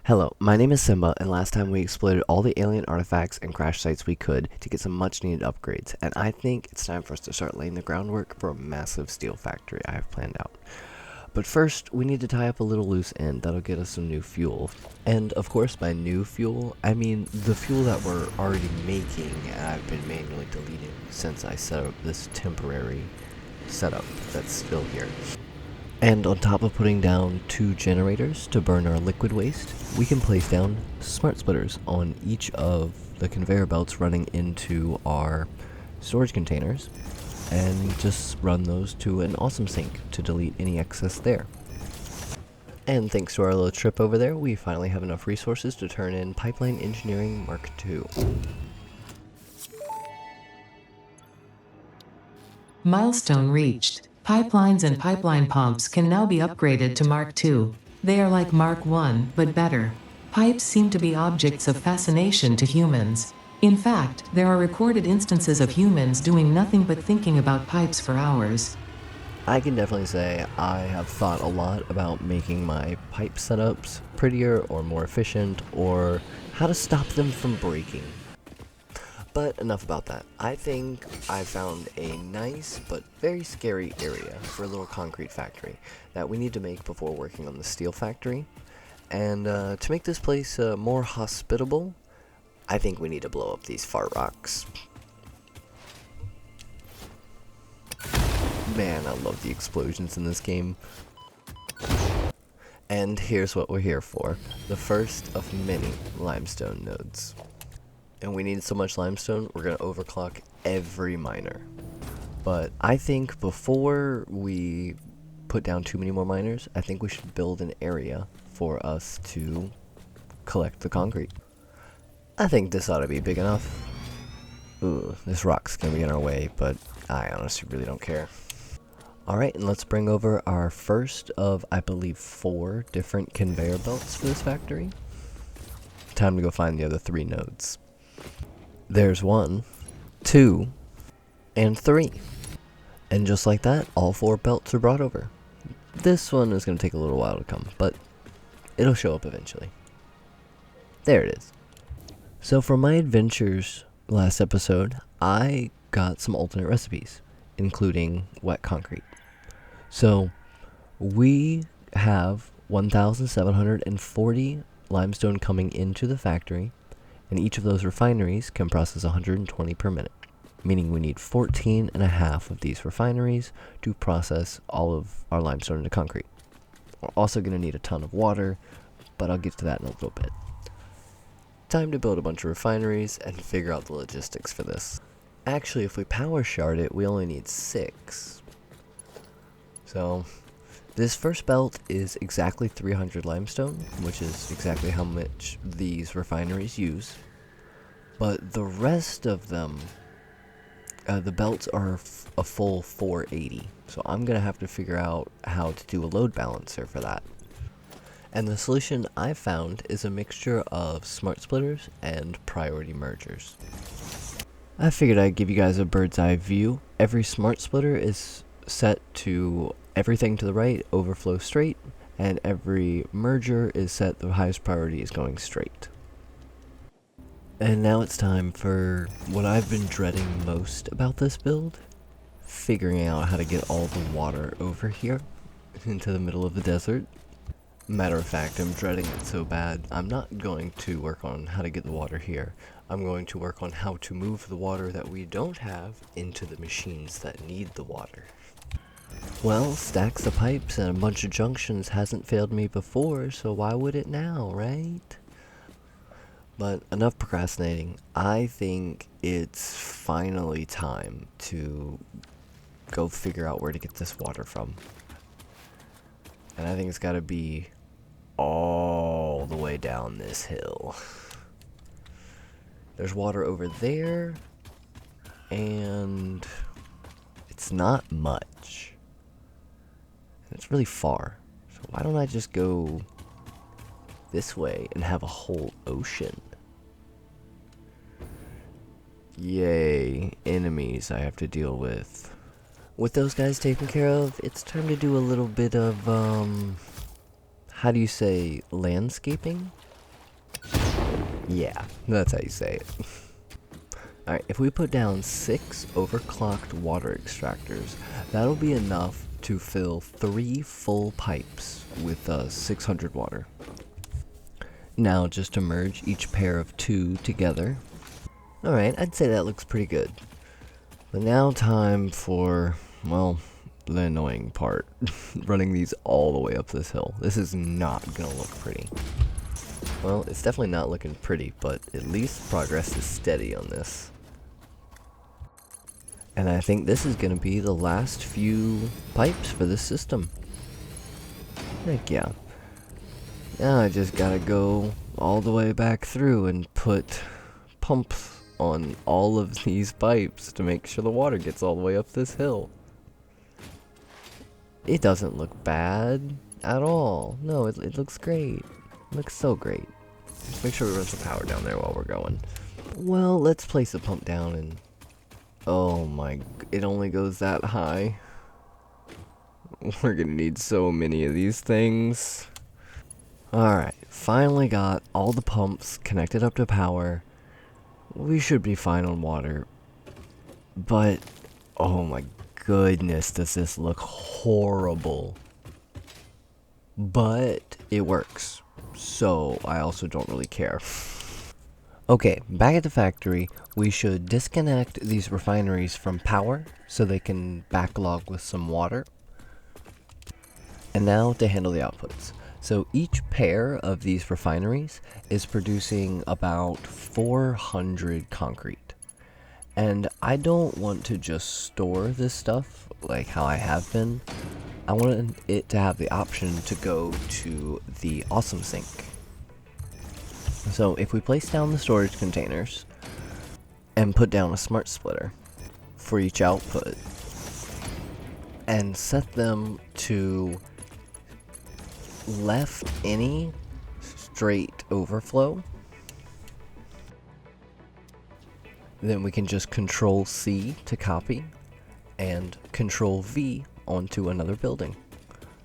Hello, my name is Simba, and last time we exploited all the alien artifacts and crash sites we could to get some much needed upgrades, and I think it's time for us to start laying the groundwork for a massive steel factory I have planned out. But first, we need to tie up a little loose end that'll get us some new fuel. And of course, by new fuel, I mean the fuel that we're already making and I've been manually deleting since I set up this temporary setup that's still here. And on top of putting down 2 generators to burn our liquid waste, we can place down smart splitters on each of the conveyor belts running into our storage containers, and just run those to an awesome sink to delete any excess there. And thanks to our little trip over there, we finally have enough resources to turn in Pipeline Engineering Mark II. Milestone reached. Pipelines and pipeline pumps can now be upgraded to Mark II. They are like Mark I, but better. Pipes seem to be objects of fascination to humans. In fact, there are recorded instances of humans doing nothing but thinking about pipes for hours. I can definitely say I have thought a lot about making my pipe setups prettier or more efficient, or how to stop them from breaking. But enough about that. I think I found a nice but very scary area for a little concrete factory that we need to make before working on the steel factory. And to make this place more hospitable, I think we need to blow up these fart rocks. Man, I love the explosions in this game. And here's what we're here for. The first of many limestone nodes. And we need so much limestone, we're going to overclock every miner. But I think before we put down too many more miners, I think we should build an area for us to collect the concrete. I think this ought to be big enough. Ooh, this rock's going to be in our way, but I honestly really don't care. Alright, and let's bring over our first of, I believe, 4 different conveyor belts for this factory. Time to go find the other 3 nodes. There's 1, 2, and 3. And just like that, all 4 belts are brought over. This one is going to take a little while to come, but it'll show up eventually. There it is. So for my adventures last episode, I got some alternate recipes, including wet concrete. So we have 1,740 limestone coming into the factory, and each of those refineries can process 120 per minute, meaning we need 14 and a half of these refineries to process all of our limestone into concrete. We're also going to need a ton of water, but I'll get to that in a little bit. Time to build a bunch of refineries and figure out the logistics for this. Actually, if we power shard it, we only need 6. So this first belt is exactly 300 limestone, which is exactly how much these refineries use. But the rest of them, the belts are a full 480. So I'm going to have to figure out how to do a load balancer for that. And the solution I found is a mixture of smart splitters and priority mergers. I figured I'd give you guys a bird's eye view. Every smart splitter is set to everything to the right, overflow straight, and every merger is set the highest priority is going straight. And now it's time for what I've been dreading most about this build, figuring out how to get all the water over here into the middle of the desert. Matter of fact, I'm dreading it so bad, I'm not going to work on how to get the water here. I'm going to work on how to move the water that we don't have into the machines that need the water. Well, stacks of pipes and a bunch of junctions hasn't failed me before, so why would it now, right? But enough procrastinating. I think it's finally time to go figure out where to get this water from. And I think it's gotta be all the way down this hill. There's water over there, and it's not much. And it's really far. So why don't I just go this way and have a whole ocean? Yay, enemies I have to deal with. With those guys taken care of, it's time to do a little bit of, how do you say, landscaping? Yeah, that's how you say it. Alright, if we put down 6 overclocked water extractors, that'll be enough to fill 3 full pipes with 600 water. Now just to merge each pair of 2 together. Alright, I'd say that looks pretty good. But now time for, well, the annoying part. Running these all the way up this hill. This is not gonna look pretty. Well, it's definitely not looking pretty, but at least progress is steady on this. And I think this is gonna be the last few pipes for this system. Heck yeah. Now I just gotta go all the way back through and put pumps on all of these pipes to make sure the water gets all the way up this hill. It doesn't look bad at all. No, it looks great. It looks so great. Let's make sure we run some power down there while we're going. Well, let's place a pump down and... Oh my... It only goes that high. We're gonna need so many of these things. Alright, finally got all the pumps connected up to power. We should be fine on water. But, oh my goodness, does this look horrible. But, it works. So, I also don't really care. Okay, back at the factory, we should disconnect these refineries from power so they can backlog with some water. And now to handle the outputs. So each pair of these refineries is producing about 400 concrete. And I don't want to just store this stuff like how I have been. I want it to have the option to go to the awesome sink. So if we place down the storage containers and put down a smart splitter for each output and set them to left any straight overflow, then we can just Control C to copy and Control V onto another building.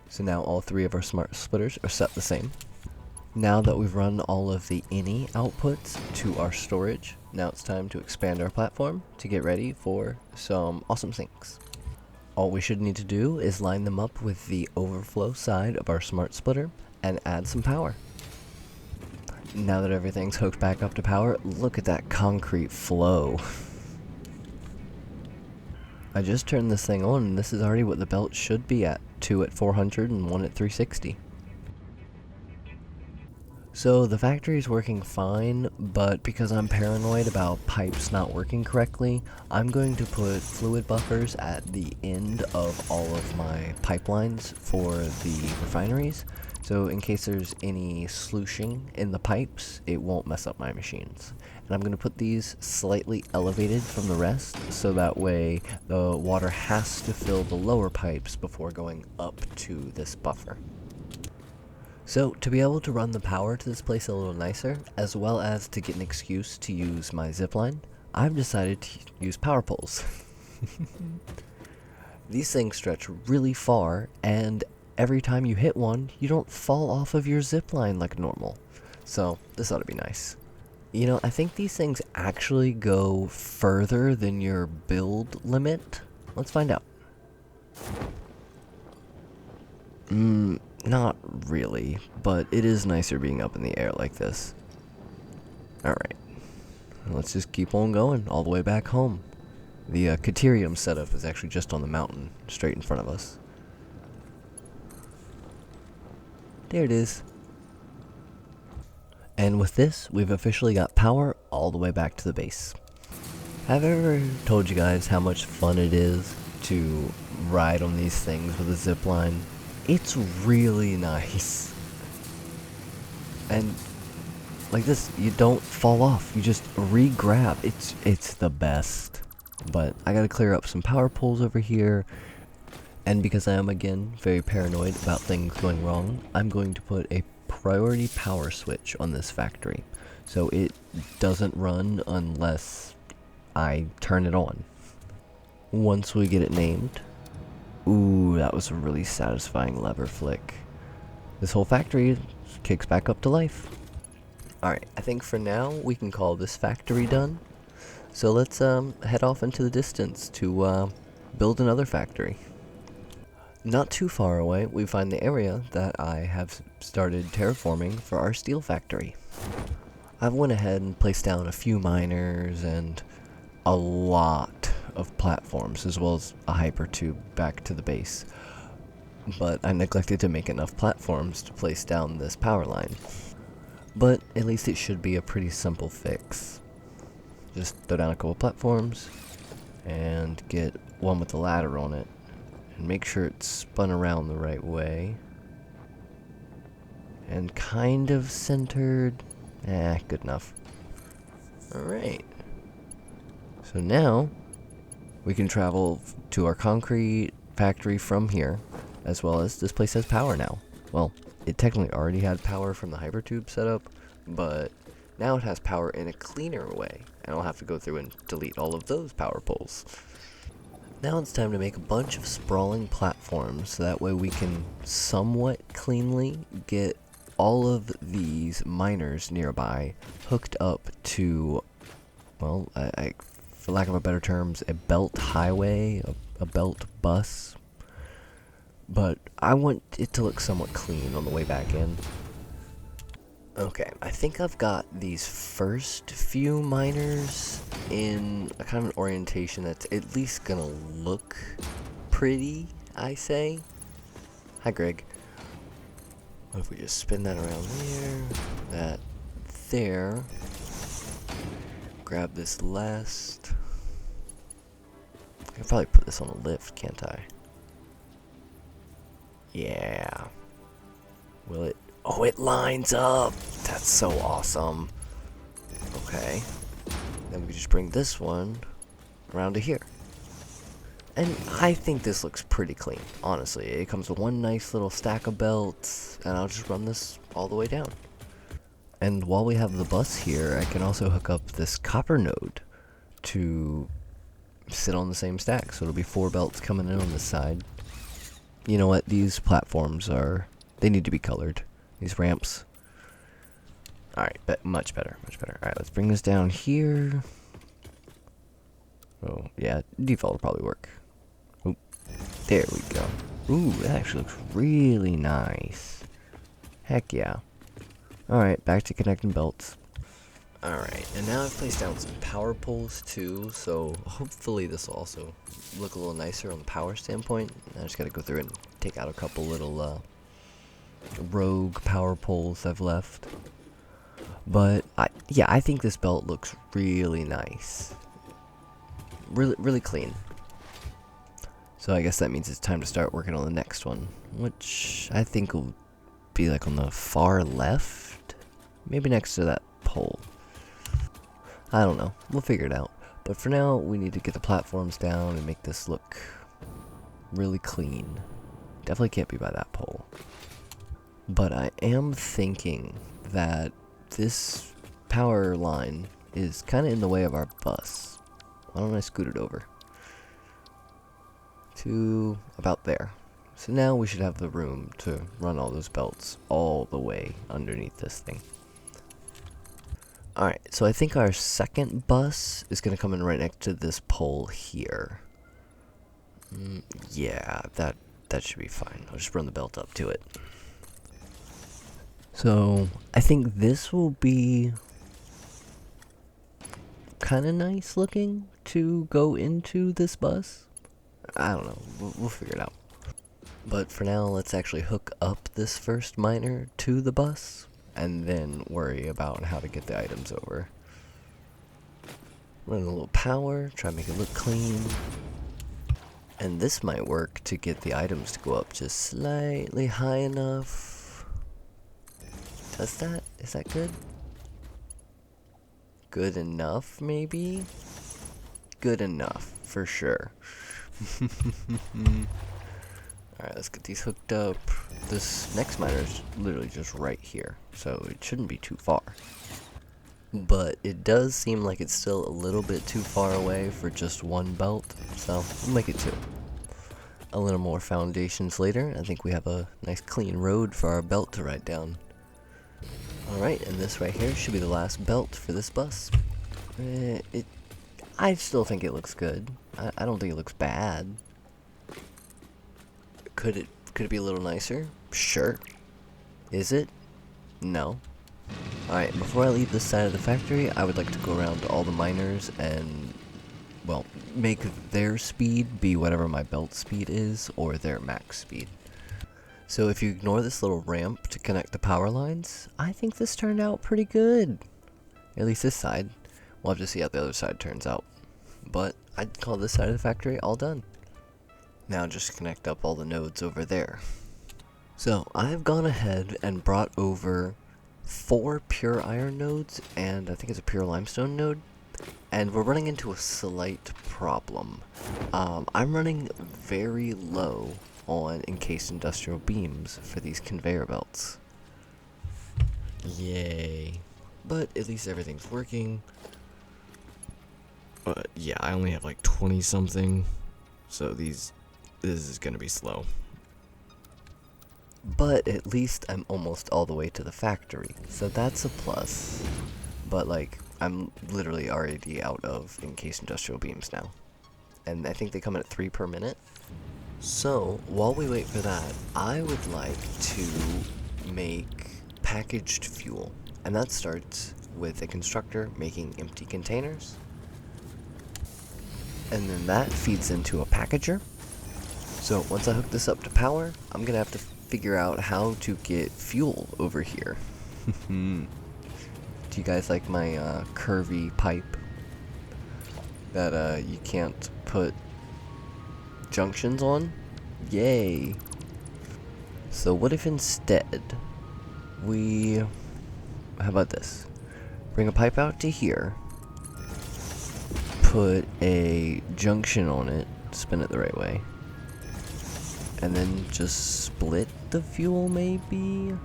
So now all 3 of our smart splitters are set the same. Now that we've run all of the any outputs to our storage, now it's time to expand our platform to get ready for some awesome sinks. All we should need to do is line them up with the overflow side of our smart splitter and add some power. Now that everything's hooked back up to power, look at that concrete flow. I just turned this thing on and this is already what the belt should be at. 2 at 400 and 1 at 360. So the factory is working fine, but because I'm paranoid about pipes not working correctly, I'm going to put fluid buffers at the end of all of my pipelines for the refineries. So in case there's any slushing in the pipes, it won't mess up my machines. And I'm going to put these slightly elevated from the rest, so that way the water has to fill the lower pipes before going up to this buffer. So, to be able to run the power to this place a little nicer, as well as to get an excuse to use my zipline, I've decided to use power poles. These things stretch really far, and every time you hit one, you don't fall off of your zipline like normal. So, this ought to be nice. You know, I think these things actually go further than your build limit. Let's find out. Not really, but it is nicer being up in the air like this. Alright, let's just keep on going all the way back home. The Caterium setup is actually just on the mountain, straight in front of us. There it is. And with this, we've officially got power all the way back to the base. Have I ever told you guys how much fun it is to ride on these things with a zip line? It's really nice. And like this, you don't fall off, you just re-grab. It's the best. But I gotta clear up some power poles over here, and because I am again very paranoid about things going wrong, I'm going to put a priority power switch on this factory so it doesn't run unless I turn it on. Once we get it named, ooh, that was a really satisfying lever flick. This whole factory kicks back up to life. Alright, I think for now we can call this factory done. So let's head off into the distance to build another factory. Not too far away, we find the area that I have started terraforming for our steel factory. I've went ahead and placed down a few miners and a lot of platforms, as well as a hypertube back to the base. But I neglected to make enough platforms to place down this power line. But at least it should be a pretty simple fix. Just throw down a couple platforms and get one with the ladder on it. And make sure it's spun around the right way. And kind of centered. Good enough. Alright. So now, we can travel to our concrete factory from here, as well as this place has power now. Well, it technically already had power from the hypertube setup, but now it has power in a cleaner way, and I'll have to go through and delete all of those power poles. Now it's time to make a bunch of sprawling platforms, so that way we can somewhat cleanly get all of these miners nearby hooked up to, well, for lack of a better terms, a belt highway, a belt bus. But I want it to look somewhat clean on the way back in. Okay, I think I've got these first few miners in a kind of an orientation that's at least gonna look pretty, I say. Hi, Greg. What if we just spin that around there, that there, grab this last. I could probably put this on a lift, can't I? Yeah. Will it? Oh, it lines up! That's so awesome. Okay. Then we just bring this one around to here. And I think this looks pretty clean, honestly. It comes with one nice little stack of belts, and I'll just run this all the way down. And while we have the bus here, I can also hook up this copper node to sit on the same stack. So it'll be 4 belts coming in on this side. You know what? These platforms they need to be colored. These ramps. Alright, much better, much better. Alright, let's bring this down here. Oh, yeah, default will probably work. Oop, there we go. Ooh, that actually looks really nice. Heck yeah. Alright, back to connecting belts. Alright, and now I've placed down some power poles too, so hopefully this will also look a little nicer on the power standpoint. I just gotta go through and take out a couple little rogue power poles I've left. But yeah, I think this belt looks really nice. Really clean. So I guess that means it's time to start working on the next one, which I think will be like on the far left, maybe next to that pole. I don't know, we'll figure it out. But for now, we need to get the platforms down and make this look really clean. Definitely can't be by that pole. But I am thinking that this power line is kind of in the way of our bus. Why don't I scoot it over to about there? So now we should have the room to run all those belts all the way underneath this thing. Alright, so I think our second bus is going to come in right next to this pole here. Yeah, that should be fine. I'll just run the belt up to it. So, I think this will be kind of nice looking to go into this bus. I don't know, we'll figure it out. But for now, let's actually hook up this first miner to the bus, and then worry about how to get the items over. Run a little power, try to make it look clean. And this might work to get the items to go up just slightly high enough. Does that? Is that good? Good enough, maybe? Good enough, for sure. Alright, let's get these hooked up. This next miner is literally just right here, so it shouldn't be too far. But it does seem like it's still a little bit too far away for just one belt, so we'll make it 2. A little more foundations later. I think we have a nice clean road for our belt to ride down. Alright, and this right here should be the last belt for this bus. I still think it looks good. I don't think it looks bad. Could it be a little nicer? Sure. Is it? No. Alright, before I leave this side of the factory, I would like to go around to all the miners and, well, make their speed be whatever my belt speed is, or their max speed. So if you ignore this little ramp to connect the power lines, I think this turned out pretty good. At least this side. We'll have to see how the other side turns out. But I'd call this side of the factory all done. Now just connect up all the nodes over there. So I've gone ahead and brought over 4 pure iron nodes and I think it's a pure limestone node. And we're running into a slight problem. I'm running very low on encased industrial beams for these conveyor belts. Yay. But at least everything's working. But yeah, I only have like 20 something. So this is gonna be slow. But at least I'm almost all the way to the factory. So that's a plus. But like, I'm literally already out of encased industrial beams now. And I think they come in at 3 per minute. So, while we wait for that, I would like to make packaged fuel. And that starts with a constructor making empty containers. And then that feeds into a packager. So, once I hook this up to power, I'm gonna have to figure out how to get fuel over here. Do you guys like my curvy pipe that you can't put junctions on? Yay. So what if instead how about this? Bring a pipe out to here, put a junction on it, spin it the right way, and then just split the fuel maybe?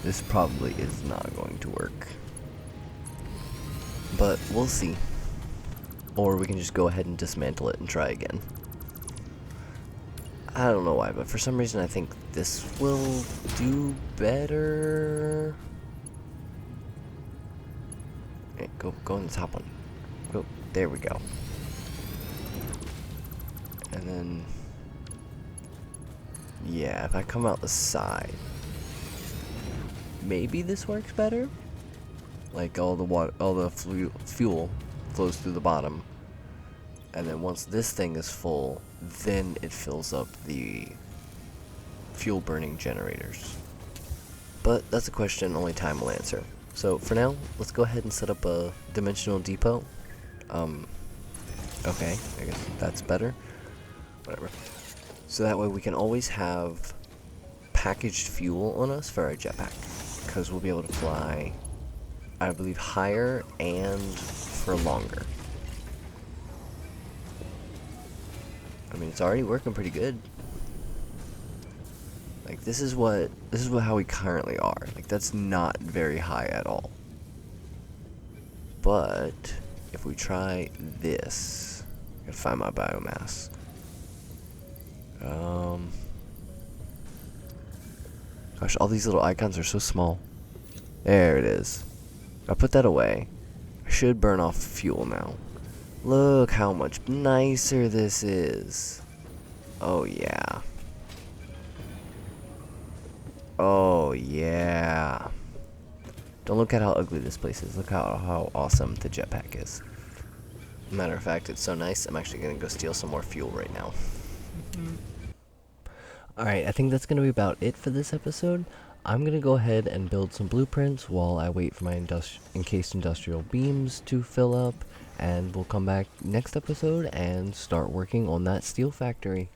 This probably is not going to work. But we'll see. Or we can just go ahead and dismantle it and try again. I don't know why, but for some reason I think this will do better. Okay, go on the top one. Go, there we go. And then, yeah, if I come out the side, maybe this works better. Like all the fuel flows through the bottom. And then once this thing is full, then it fills up the fuel burning generators. But that's a question only time will answer. So for now, let's go ahead and set up a dimensional depot. Okay, I guess that's better. Whatever. So that way we can always have packaged fuel on us for our jetpack. Because we'll be able to fly, I believe, higher and for longer. I mean, it's already working pretty good. Like, this is how we currently are. Like, that's not very high at all. But if we try this, I gotta find my biomass. Gosh, all these little icons are so small. There it is. I put that away. I should burn off fuel now. Look how much nicer this is. Oh yeah. Oh yeah. Don't look at how ugly this place is. Look how awesome the jetpack is. Matter of fact, it's so nice, I'm actually gonna go steal some more fuel right now. Alright, I think that's gonna be about it for this episode. I'm gonna go ahead and build some blueprints while I wait for my encased industrial beams to fill up, and we'll come back next episode and start working on that steel factory.